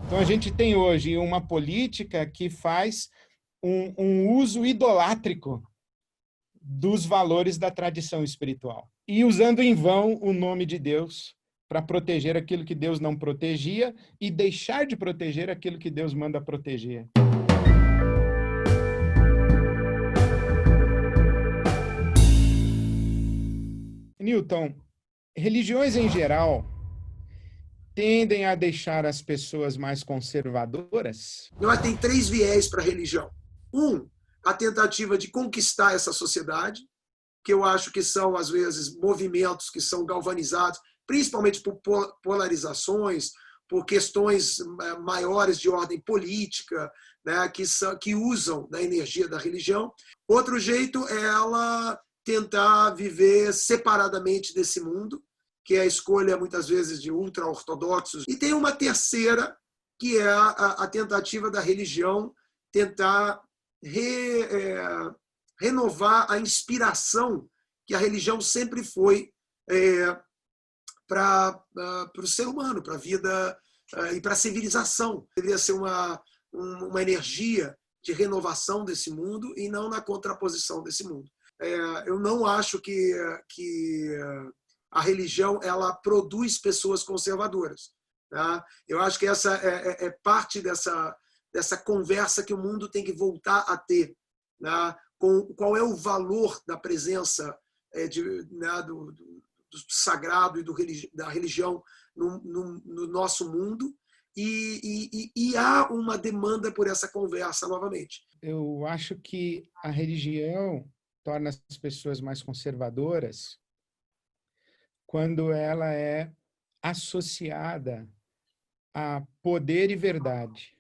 Então, a gente tem hoje uma política que faz um uso idolátrico dos valores da tradição espiritual e usando em vão o nome de Deus para proteger aquilo que Deus não protegia e deixar de proteger aquilo que Deus manda proteger. Newton, religiões em geral tendem a deixar as pessoas mais conservadoras? Nós tem 3 viés para a religião. A tentativa de conquistar essa sociedade, que eu acho que são, às vezes, movimentos que são galvanizados, principalmente por polarizações, por questões maiores de ordem política, né, que usam da energia da religião. Outro jeito é ela tentar viver separadamente desse mundo, que é a escolha, muitas vezes, de ultra-ortodoxos. E tem uma terceira, que é a tentativa da religião tentar renovar a inspiração que a religião sempre foi para o ser humano, para a vida e para a civilização. Deveria ser uma energia de renovação desse mundo e não na contraposição desse mundo. Eu não acho que a religião ela produz pessoas conservadoras. Tá? Eu acho que essa é parte dessa conversa que o mundo tem que voltar a ter. Tá? Com qual é o valor da presença do sagrado e da religião no nosso mundo, e há uma demanda por essa conversa novamente. Eu acho que a religião torna as pessoas mais conservadoras quando ela é associada a poder e verdade.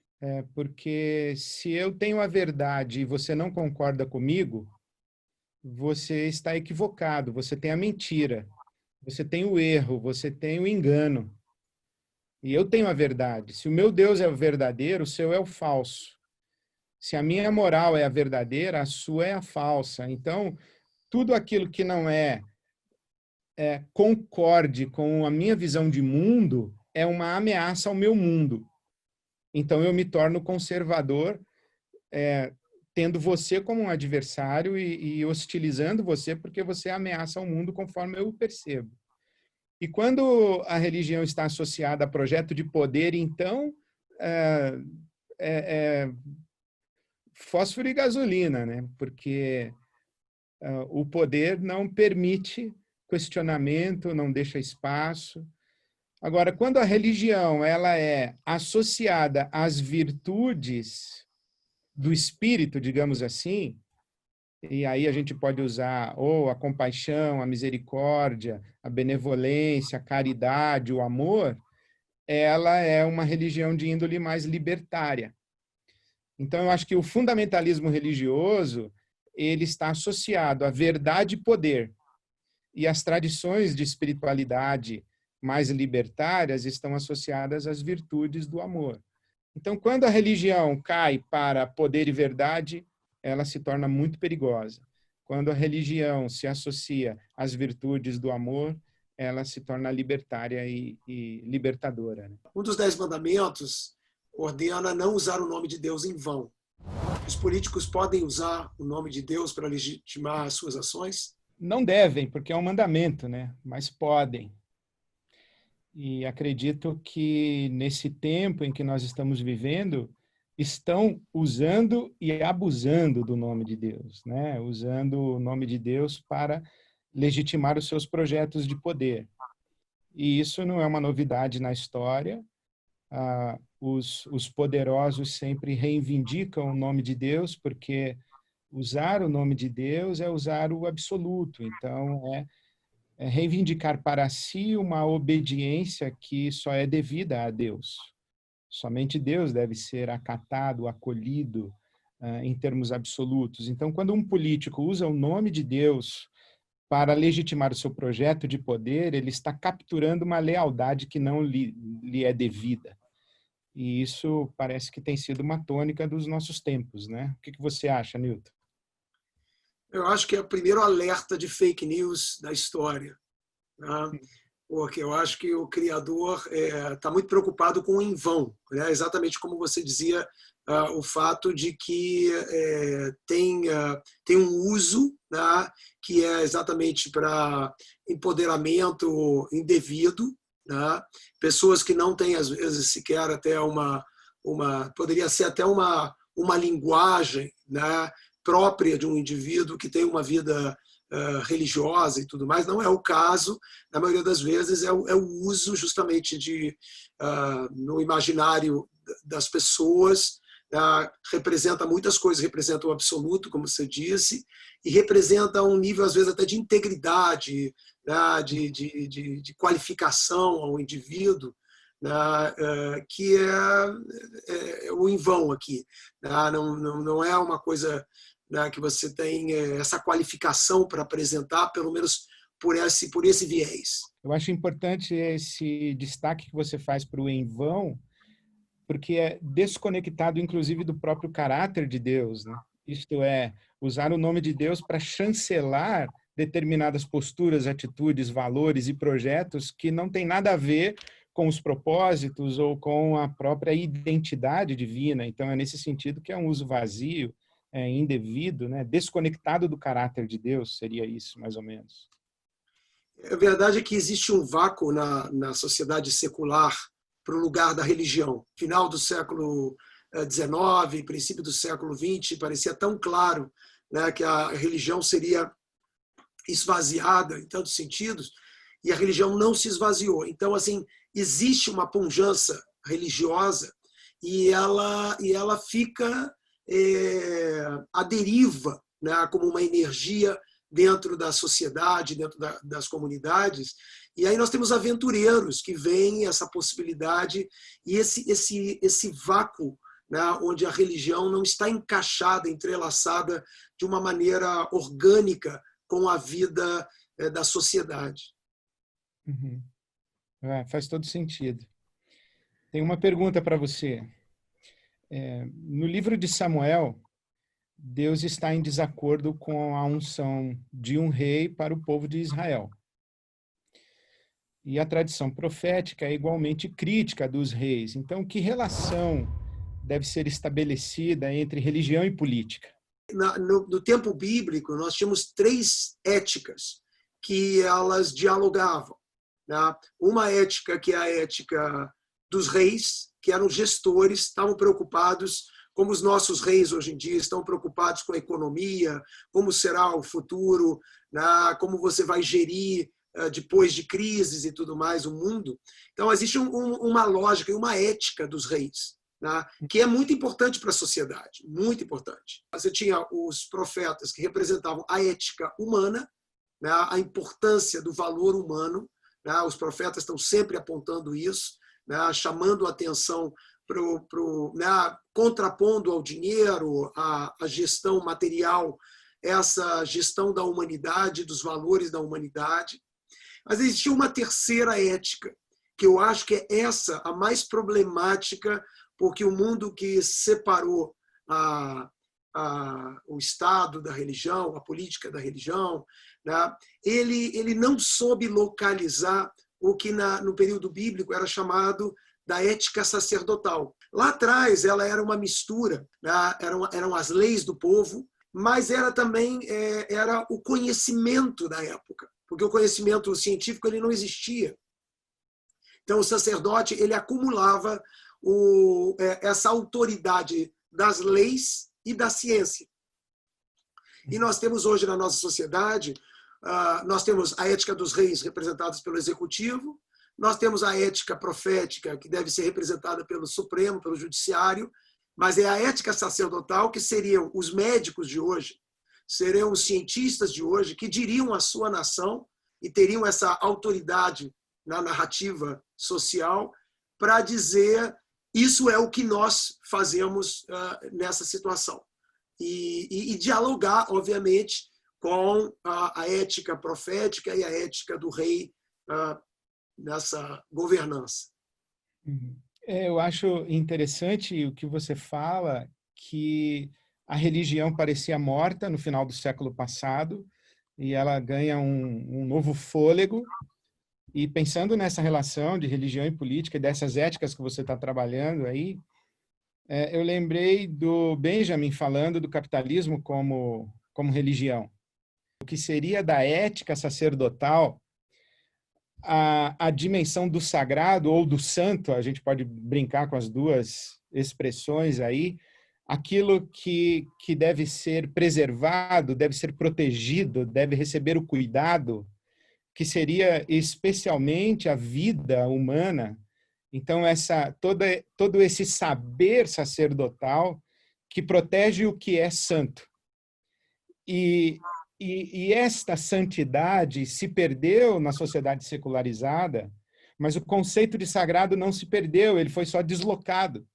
Porque se eu tenho a verdade e você não concorda comigo, você está equivocado, você tem a mentira, você tem o erro, você tem o engano. E eu tenho a verdade. Se o meu Deus é o verdadeiro, o seu é o falso. Se a minha moral é a verdadeira, a sua é a falsa. Então, tudo aquilo que não concorde com a minha visão de mundo é uma ameaça ao meu mundo. Então, eu me torno conservador, tendo você como um adversário e hostilizando você porque você ameaça o mundo conforme eu o percebo. E quando a religião está associada a projeto de poder, então, fósforo e gasolina, né? Porque o poder não permite questionamento, não deixa espaço. Agora, quando a religião ela é associada às virtudes do espírito, digamos assim, e aí a gente pode usar ou a compaixão, a misericórdia, a benevolência, a caridade, o amor, ela é uma religião de índole mais libertária. Então, eu acho que o fundamentalismo religioso ele está associado à verdade e poder, e as tradições de espiritualidade mais libertárias estão associadas às virtudes do amor. Então, quando a religião cai para poder e verdade, ela se torna muito perigosa. Quando a religião se associa às virtudes do amor, ela se torna libertária e libertadora. Um dos 10 mandamentos ordena não usar o nome de Deus em vão. Os políticos podem usar o nome de Deus para legitimar as suas ações? Não devem, porque é um mandamento, né? Mas podem. E acredito que nesse tempo em que nós estamos vivendo, estão usando e abusando do nome de Deus, né? Usando o nome de Deus para legitimar os seus projetos de poder. E isso não é uma novidade na história. Os poderosos sempre reivindicam o nome de Deus, porque usar o nome de Deus é usar o absoluto. Então, reivindicar para si uma obediência que só é devida a Deus. Somente Deus deve ser acatado, acolhido em termos absolutos. Então, quando um político usa o nome de Deus para legitimar o seu projeto de poder, ele está capturando uma lealdade que não lhe é devida. E isso parece que tem sido uma tônica dos nossos tempos, né? O que você acha, Newton? Eu acho que é o primeiro alerta de fake news da história. Né? Porque eu acho que o Criador está muito preocupado com o em vão, né? Exatamente como você dizia, o fato de que tem um uso, né, que é exatamente para empoderamento indevido, né? Pessoas que não têm, às vezes, sequer até poderia ser até uma linguagem, né, própria de um indivíduo que tem uma vida religiosa e tudo mais. Não é o caso, na maioria das vezes é o uso justamente no imaginário das pessoas, representa muitas coisas, representa o absoluto, como você disse, e representa um nível, às vezes, até de integridade, né, de qualificação ao indivíduo, né, que é o em vão aqui. Né, não é uma coisa, né, que você tem essa qualificação para apresentar, pelo menos por esse viés. Eu acho importante esse destaque que você faz para o em vão, porque é desconectado, inclusive, do próprio caráter de Deus, né? Isto é, usar o nome de Deus para chancelar determinadas posturas, atitudes, valores e projetos que não tem nada a ver com os propósitos ou com a própria identidade divina. Então, é nesse sentido que é um uso vazio, indevido, né? Desconectado do caráter de Deus, seria isso, mais ou menos. A verdade é que existe um vácuo na sociedade secular para o lugar da religião. Final do século XIX, princípio do século XX, parecia tão claro, né, que a religião seria esvaziada em tantos sentidos, e a religião não se esvaziou. Então, assim, existe uma pujança religiosa e ela fica à deriva, né, como uma energia dentro da sociedade, dentro das comunidades. E aí nós temos aventureiros que veem essa possibilidade e esse vácuo, né, onde a religião não está encaixada, entrelaçada de uma maneira orgânica com a vida da sociedade. Uhum. Faz todo sentido. Tem uma pergunta para você. No livro de Samuel, Deus está em desacordo com a unção de um rei para o povo de Israel. E a tradição profética é igualmente crítica dos reis. Então, que relação deve ser estabelecida entre religião e política? No tempo bíblico, nós tínhamos 3 éticas que elas dialogavam. Né? Uma ética que é a ética dos reis, que eram gestores, estavam preocupados, como os nossos reis hoje em dia estão preocupados com a economia, como será o futuro, né? Como você vai gerir depois de crises e tudo mais o mundo. Então, existe uma lógica e uma ética dos reis, né, que é muito importante para a sociedade, muito importante. Você tinha os profetas que representavam a ética humana, né, a importância do valor humano, né, os profetas estão sempre apontando isso, né, chamando a atenção contrapondo ao dinheiro, a gestão material, essa gestão da humanidade, dos valores da humanidade. Mas existia uma terceira ética, que eu acho que é essa a mais problemática, porque o mundo que separou o Estado da religião, a política da religião, né, ele não soube localizar o que no período bíblico era chamado da ética sacerdotal. Lá atrás, ela era uma mistura, né, eram as leis do povo, mas era também era o conhecimento da época, porque o conhecimento científico ele não existia. Então, o sacerdote ele acumulava essa autoridade das leis e da ciência. E nós temos hoje na nossa sociedade, nós temos a ética dos reis representados pelo executivo, nós temos a ética profética, que deve ser representada pelo Supremo, pelo Judiciário, mas é a ética sacerdotal, que seriam os médicos de hoje, seriam os cientistas de hoje, que diriam a sua nação e teriam essa autoridade na narrativa social para dizer isso é o que nós fazemos nessa situação. E dialogar, obviamente, com a ética profética e a ética do rei nessa governança. Eu acho interessante o que você fala, que a religião parecia morta no final do século passado e ela ganha um novo fôlego E pensando nessa relação de religião e política, e dessas éticas que você está trabalhando aí, eu lembrei do Benjamin falando do capitalismo como religião. O que seria da ética sacerdotal a dimensão do sagrado ou do santo, a gente pode brincar com as duas expressões aí, aquilo que deve ser preservado, deve ser protegido, deve receber o cuidado, que seria especialmente a vida humana. Então, todo esse saber sacerdotal que protege o que é santo. E esta santidade se perdeu na sociedade secularizada, mas o conceito de sagrado não se perdeu, ele foi só deslocado.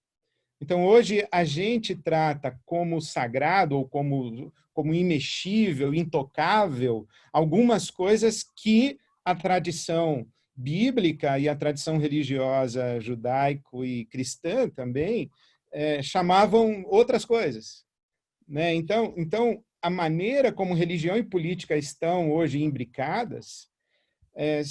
Então, hoje, a gente trata como sagrado ou como imexível, intocável, algumas coisas que a tradição bíblica e a tradição religiosa judaico e cristã também chamavam outras coisas, né? Então, a maneira como religião e política estão hoje imbricadas é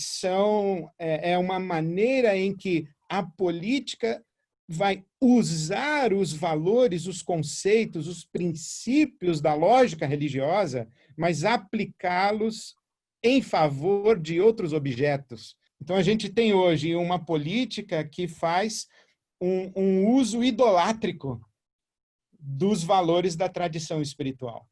uma maneira em que a política vai usar os valores, os conceitos, os princípios da lógica religiosa, mas aplicá-los em favor de outros objetos. Então, a gente tem hoje uma política que faz um uso idolátrico dos valores da tradição espiritual,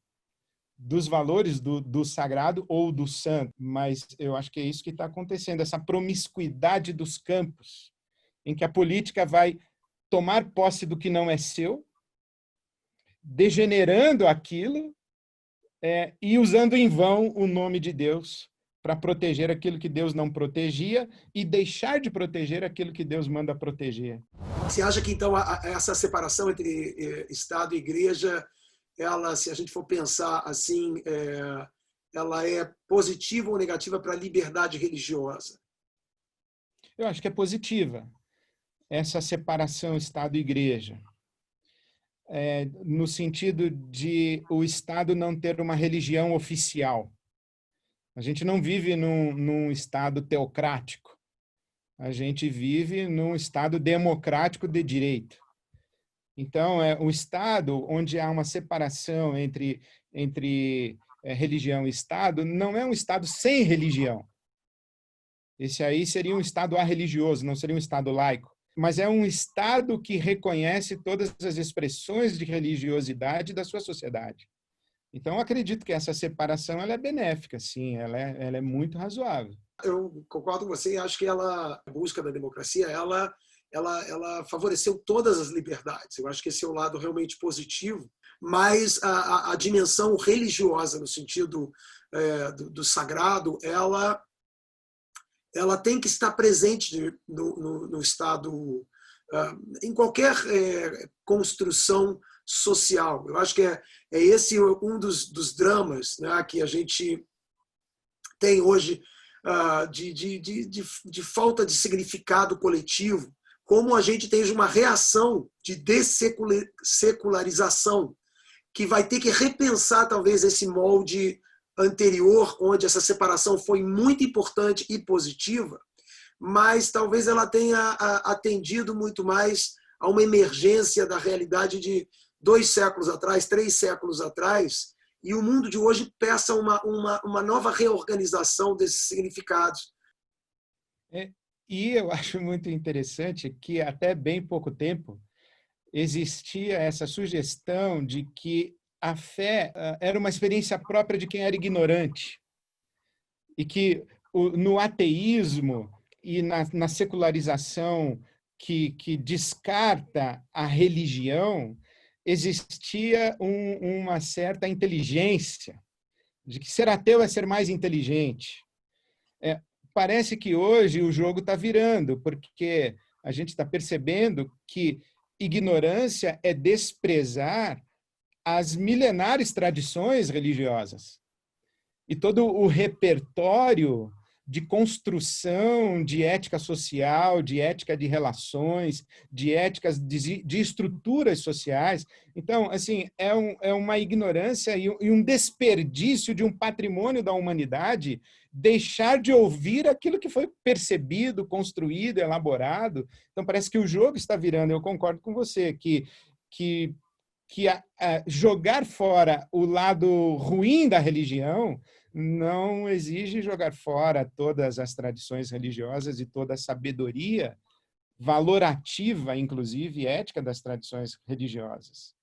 dos valores do sagrado ou do santo. Mas eu acho que é isso que está acontecendo, essa promiscuidade dos campos, em que a política vai tomar posse do que não é seu, degenerando aquilo e usando em vão o nome de Deus para proteger aquilo que Deus não protegia e deixar de proteger aquilo que Deus manda proteger. Você acha que, então, essa separação entre Estado e Igreja, ela, se a gente for pensar assim, ela é positiva ou negativa para a liberdade religiosa? Eu acho que é positiva essa separação Estado e Igreja, no sentido de o Estado não ter uma religião oficial. A gente não vive num Estado teocrático. A gente vive num Estado democrático de direito. Então, um Estado onde há uma separação entre religião e Estado não é um Estado sem religião. Esse aí seria um Estado arreligioso, não seria um Estado laico. Mas é um Estado que reconhece todas as expressões de religiosidade da sua sociedade. Então, acredito que essa separação ela é benéfica, sim, ela é muito razoável. Eu concordo com você e acho que a busca da democracia, ela favoreceu todas as liberdades. Eu acho que esse é o lado realmente positivo, mas a dimensão religiosa, no sentido do sagrado, ela tem que estar presente no Estado, em qualquer construção social. Eu acho que é esse um dos dramas, né, que a gente tem hoje de falta de significado coletivo, como a gente tem uma reação de dessecularização, que vai ter que repensar talvez esse molde anterior, onde essa separação foi muito importante e positiva, mas talvez ela tenha atendido muito mais a uma emergência da realidade de 2 séculos atrás, 3 séculos atrás, e o mundo de hoje peça uma nova reorganização desses significados. E eu acho muito interessante que até bem pouco tempo existia essa sugestão de que a fé era uma experiência própria de quem era ignorante e que no ateísmo e na secularização que descarta a religião existia uma certa inteligência, de que ser ateu é ser mais inteligente. Parece que hoje o jogo está virando, porque a gente está percebendo que ignorância é desprezar as milenares tradições religiosas e todo o repertório de construção de ética social, de ética de relações, de éticas de estruturas sociais. Então, assim, é uma ignorância e um desperdício de um patrimônio da humanidade deixar de ouvir aquilo que foi percebido, construído, elaborado. Então, parece que o jogo está virando. Eu concordo com você que jogar fora o lado ruim da religião não exige jogar fora todas as tradições religiosas e toda a sabedoria valorativa, inclusive ética, das tradições religiosas.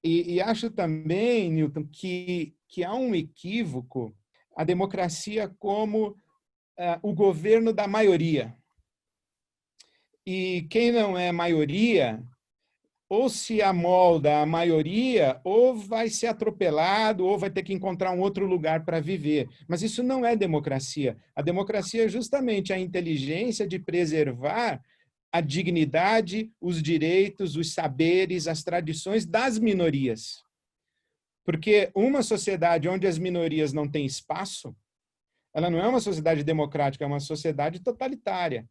E acho também, Newton, que há um equívoco a democracia como o governo da maioria. E quem não é maioria ou se amolda à maioria, ou vai ser atropelado, ou vai ter que encontrar um outro lugar para viver. Mas isso não é democracia. A democracia é justamente a inteligência de preservar a dignidade, os direitos, os saberes, as tradições das minorias. Porque uma sociedade onde as minorias não têm espaço, ela não é uma sociedade democrática, é uma sociedade totalitária.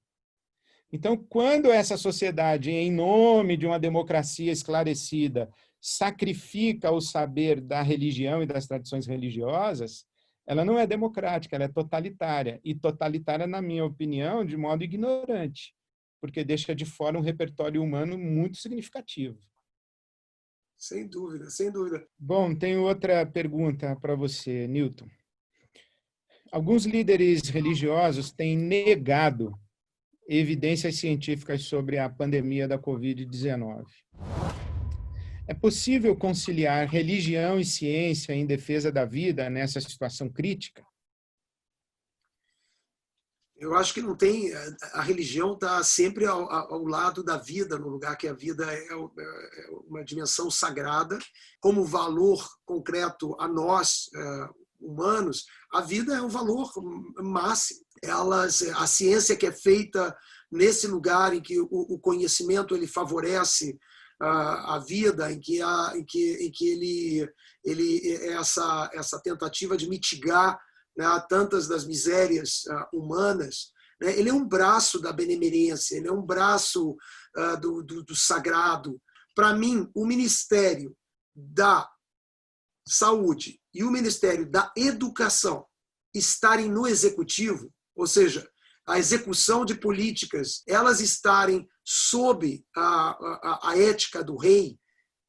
Então, quando essa sociedade, em nome de uma democracia esclarecida, sacrifica o saber da religião e das tradições religiosas, ela não é democrática, ela é totalitária. E totalitária, na minha opinião, de modo ignorante, porque deixa de fora um repertório humano muito significativo. Sem dúvida, sem dúvida. Bom, tenho outra pergunta para você, Newton. Alguns líderes religiosos têm negado evidências científicas sobre a pandemia da Covid-19. É possível conciliar religião e ciência em defesa da vida nessa situação crítica? Eu acho que não tem. A religião está sempre ao lado da vida, no lugar que a vida é uma dimensão sagrada. Como valor concreto a nós, humanos, a vida é um valor máximo. A ciência que é feita nesse lugar em que o conhecimento ele favorece a vida, em que ele essa tentativa de mitigar, né, tantas das misérias humanas, né, ele é um braço da benemerência, ele é um braço do sagrado. Para mim, o Ministério da Saúde e o Ministério da Educação estarem no executivo, ou seja, a execução de políticas, elas estarem sob a ética do rei.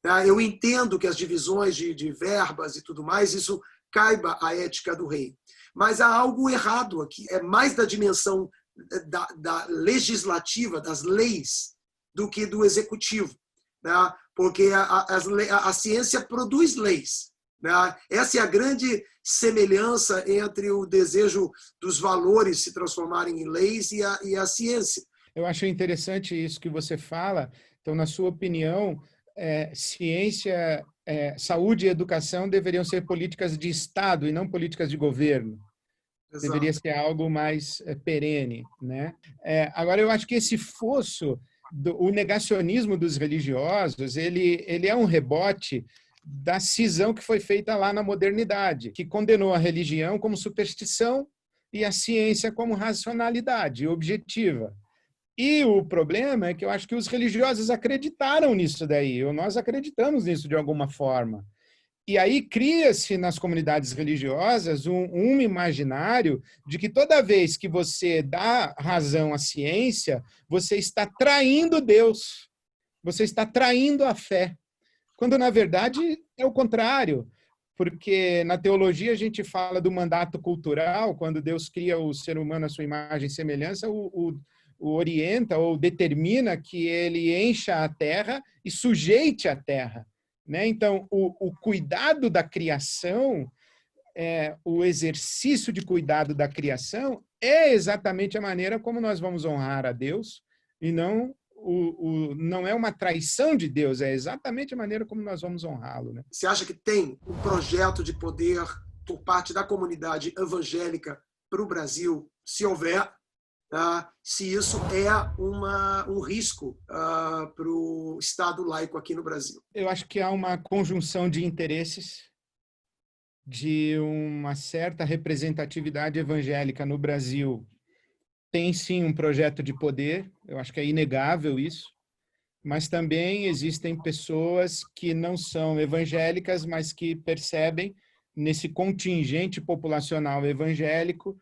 Tá? Eu entendo que as divisões de verbas e tudo mais, isso caiba à ética do rei. Mas há algo errado aqui, é mais da dimensão da legislativa, das leis, do que do executivo. Né? Porque a ciência produz leis. Né? Essa é a grande semelhança entre o desejo dos valores se transformarem em leis e a ciência. Eu acho interessante isso que você fala. Então, na sua opinião, ciência, saúde e educação deveriam ser políticas de Estado e não políticas de governo. Exato. Deveria ser algo mais perene, né? Agora, eu acho que esse fosso, o negacionismo dos religiosos, ele é um rebote da cisão que foi feita lá na modernidade, que condenou a religião como superstição e a ciência como racionalidade objetiva. E o problema é que eu acho que os religiosos acreditaram nisso daí, ou nós acreditamos nisso de alguma forma. E aí cria-se nas comunidades religiosas um imaginário de que toda vez que você dá razão à ciência, você está traindo Deus, você está traindo a fé. Quando, na verdade, é o contrário, porque na teologia a gente fala do mandato cultural, quando Deus cria o ser humano à sua imagem e semelhança, o orienta ou determina que ele encha a terra e sujeite a terra. Né? Então, o cuidado da criação, o exercício de cuidado da criação é exatamente a maneira como nós vamos honrar a Deus e não não é uma traição de Deus, é exatamente a maneira como nós vamos honrá-lo. Né? Você acha que tem um projeto de poder por parte da comunidade evangélica para o Brasil, se houver, se isso é um risco para o Estado laico aqui no Brasil? Eu acho que há uma conjunção de interesses de uma certa representatividade evangélica no Brasil tem sim um projeto de poder, eu acho que é inegável isso, mas também existem pessoas que não são evangélicas, mas que percebem nesse contingente populacional evangélico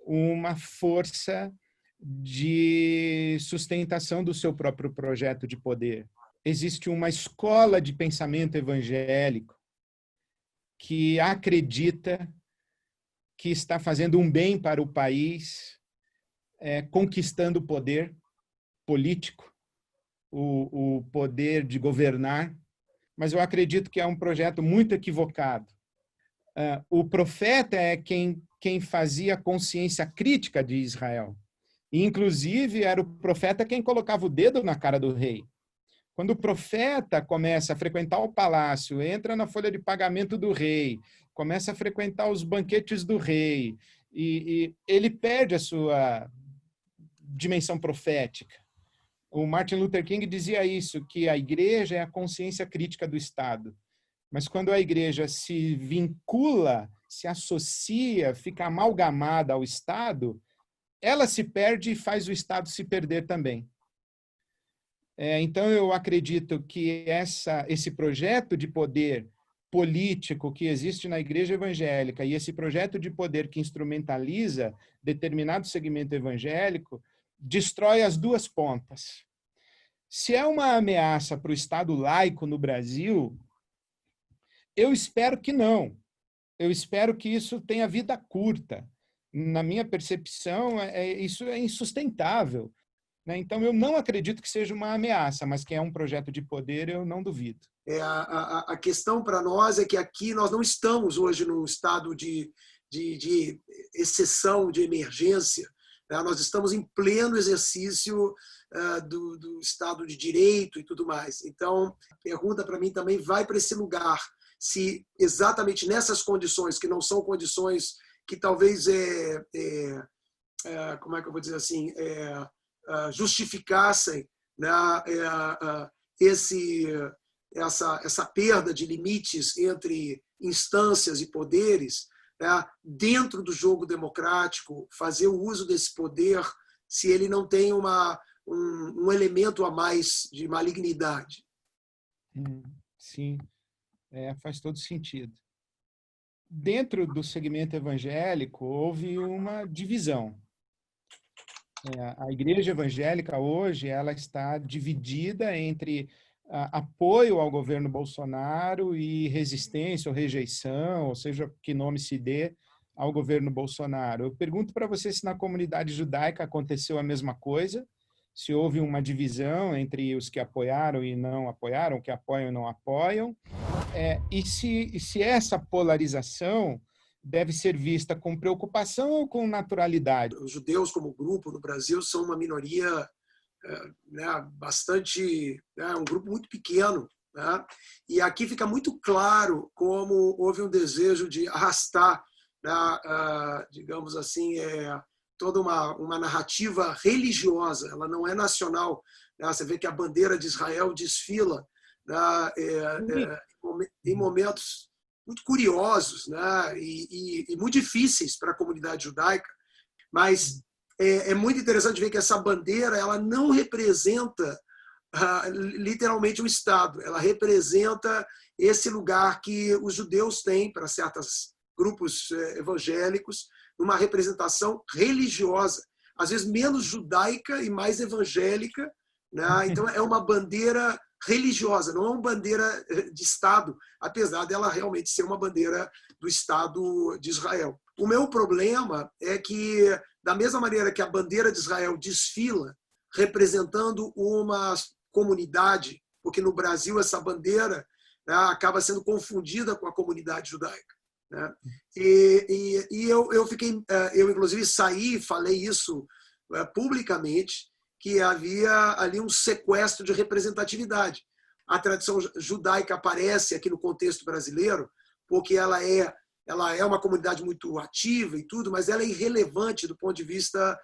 uma força de sustentação do seu próprio projeto de poder. Existe uma escola de pensamento evangélico que acredita que está fazendo um bem para o país, conquistando o poder político, o poder de governar, mas eu acredito que é um projeto muito equivocado. O profeta é quem fazia consciência crítica de Israel. E, inclusive, era o profeta quem colocava o dedo na cara do rei. Quando o profeta começa a frequentar o palácio, entra na folha de pagamento do rei, começa a frequentar os banquetes do rei, e ele perde a sua dimensão profética. O Martin Luther King dizia isso, que a igreja é a consciência crítica do Estado. Mas quando a igreja se vincula, se associa, fica amalgamada ao Estado, ela se perde e faz o Estado se perder também. Então, eu acredito que esse projeto de poder político que existe na igreja evangélica e esse projeto de poder que instrumentaliza determinado segmento evangélico destrói as duas pontas. Se é uma ameaça para o Estado laico no Brasil, eu espero que não. Eu espero que isso tenha vida curta. Na minha percepção, isso é insustentável. Então, eu não acredito que seja uma ameaça, mas que é um projeto de poder, eu não duvido. A questão para nós é que aqui nós não estamos hoje num estado de exceção, de emergência. Né? Nós estamos em pleno exercício do Estado de Direito e tudo mais. Então, a pergunta para mim também vai para esse lugar. Se exatamente nessas condições, que não são condições que talvez, como é que eu vou dizer assim, justificassem, né, essa perda de limites entre instâncias e poderes, né, dentro do jogo democrático, fazer o uso desse poder se ele não tem um elemento a mais de malignidade. Sim, faz todo sentido. Dentro do segmento evangélico, houve uma divisão. A igreja evangélica hoje ela está dividida entre apoio ao governo Bolsonaro e resistência ou rejeição, ou seja, que nome se dê ao governo Bolsonaro. Eu pergunto para você se na comunidade judaica aconteceu a mesma coisa, se houve uma divisão entre os que apoiaram e não apoiaram, que apoiam e não apoiam, e se essa polarização deve ser vista com preocupação ou com naturalidade? Os judeus, como grupo no Brasil, são uma minoria bastante, um grupo muito pequeno. Né? E aqui fica muito claro como houve um desejo de arrastar, digamos assim, toda uma narrativa religiosa. Ela não é nacional. Né? Você vê que a bandeira de Israel desfila em momentos muito curiosos, né? e muito difíceis para a comunidade judaica, mas é muito interessante ver que essa bandeira ela não representa literalmente o Estado, ela representa esse lugar que os judeus têm para certos grupos evangélicos, uma representação religiosa, às vezes menos judaica e mais evangélica, né? Então é uma bandeira religiosa, não é uma bandeira de Estado, apesar dela realmente ser uma bandeira do Estado de Israel. O meu problema é que, da mesma maneira que a bandeira de Israel desfila representando uma comunidade, porque no Brasil essa bandeira, né, acaba sendo confundida com a comunidade judaica. Né? Eu inclusive saí e falei isso publicamente, que havia ali um sequestro de representatividade. A tradição judaica aparece aqui no contexto brasileiro porque ela é uma comunidade muito ativa e tudo, mas ela é irrelevante do ponto de vista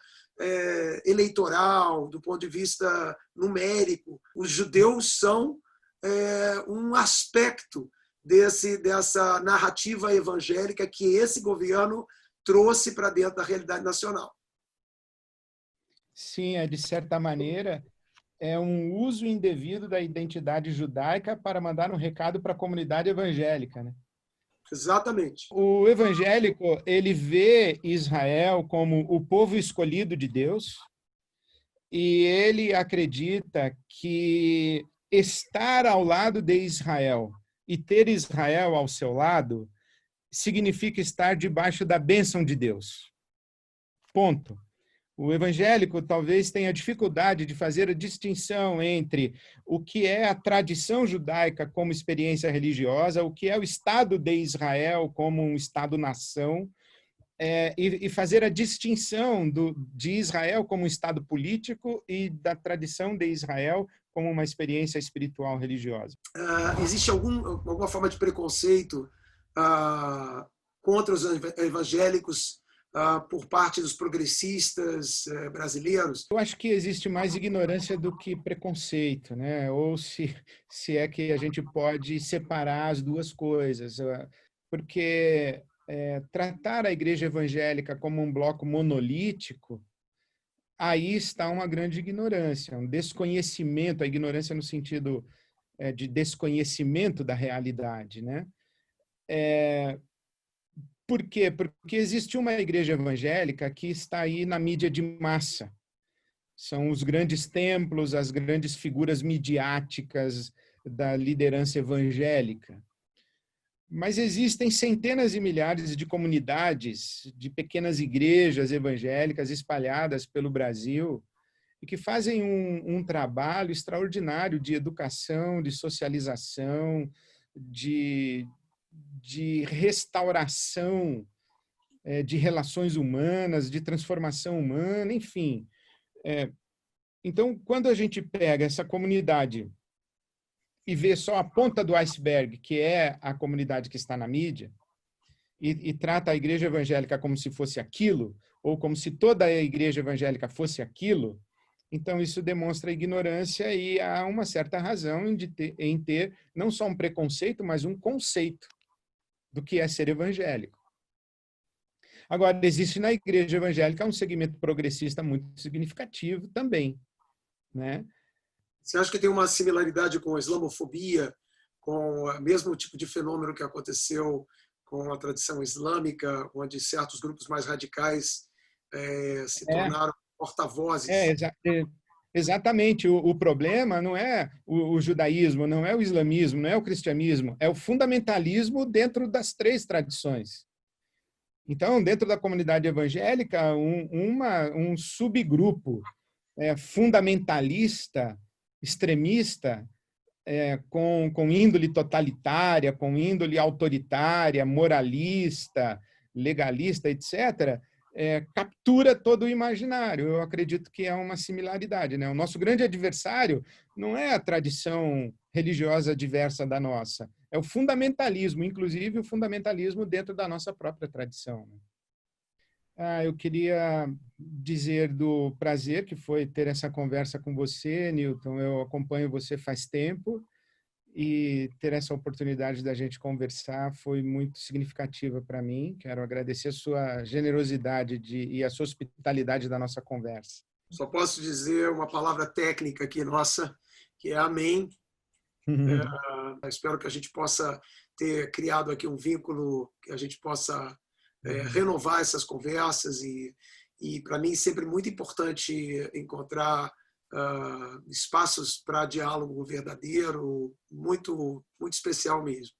eleitoral, do ponto de vista numérico. Os judeus são um aspecto dessa narrativa evangélica que esse governo trouxe para dentro da realidade nacional. Sim, de certa maneira, é um uso indevido da identidade judaica para mandar um recado para a comunidade evangélica, né? Exatamente. O evangélico, ele vê Israel como o povo escolhido de Deus e ele acredita que estar ao lado de Israel e ter Israel ao seu lado significa estar debaixo da bênção de Deus. Ponto. O evangélico talvez tenha dificuldade de fazer a distinção entre o que é a tradição judaica como experiência religiosa, o que é o Estado de Israel como um Estado-nação, e fazer a distinção de Israel como um Estado político e da tradição de Israel como uma experiência espiritual religiosa. Existe alguma forma de preconceito contra os evangélicos por parte dos progressistas brasileiros? Eu acho que existe mais ignorância do que preconceito, né? Ou se é que a gente pode separar as duas coisas, porque tratar a igreja evangélica como um bloco monolítico, aí está uma grande ignorância, um desconhecimento, a ignorância no sentido de desconhecimento da realidade, né? Por quê? Porque existe uma igreja evangélica que está aí na mídia de massa. São os grandes templos, as grandes figuras midiáticas da liderança evangélica. Mas existem centenas e milhares de comunidades, de pequenas igrejas evangélicas espalhadas pelo Brasil e que fazem um trabalho extraordinário de educação, de socialização, de restauração de relações humanas, de transformação humana, enfim. Então, quando a gente pega essa comunidade e vê só a ponta do iceberg, que é a comunidade que está na mídia, e trata a igreja evangélica como se fosse aquilo, ou como se toda a igreja evangélica fosse aquilo, então isso demonstra ignorância e há uma certa razão em ter não só um preconceito, mas um conceito do que é ser evangélico. Agora, existe na igreja evangélica um segmento progressista muito significativo também, né? Você acha que tem uma similaridade com a islamofobia, com o mesmo tipo de fenômeno que aconteceu com a tradição islâmica, onde certos grupos mais radicais se tornaram porta-vozes? Exatamente. O problema não é o judaísmo, não é o islamismo, não é o cristianismo, é o fundamentalismo dentro das três tradições. Então, dentro da comunidade evangélica, um subgrupo fundamentalista, extremista, com índole totalitária, com índole autoritária, moralista, legalista, etc., captura todo o imaginário. Eu acredito que é uma similaridade, né? O nosso grande adversário não é a tradição religiosa diversa da nossa, é o fundamentalismo, inclusive o fundamentalismo dentro da nossa própria tradição. Eu queria dizer do prazer que foi ter essa conversa com você, Newton. Eu acompanho você faz tempo e ter essa oportunidade da gente conversar foi muito significativa para mim. Quero agradecer a sua generosidade e a sua hospitalidade da nossa conversa. Só posso dizer uma palavra técnica aqui nossa, que é amém. Espero que a gente possa ter criado aqui um vínculo, que a gente possa renovar essas conversas e para mim sempre muito importante encontrar espaços para diálogo verdadeiro, muito, muito especial mesmo.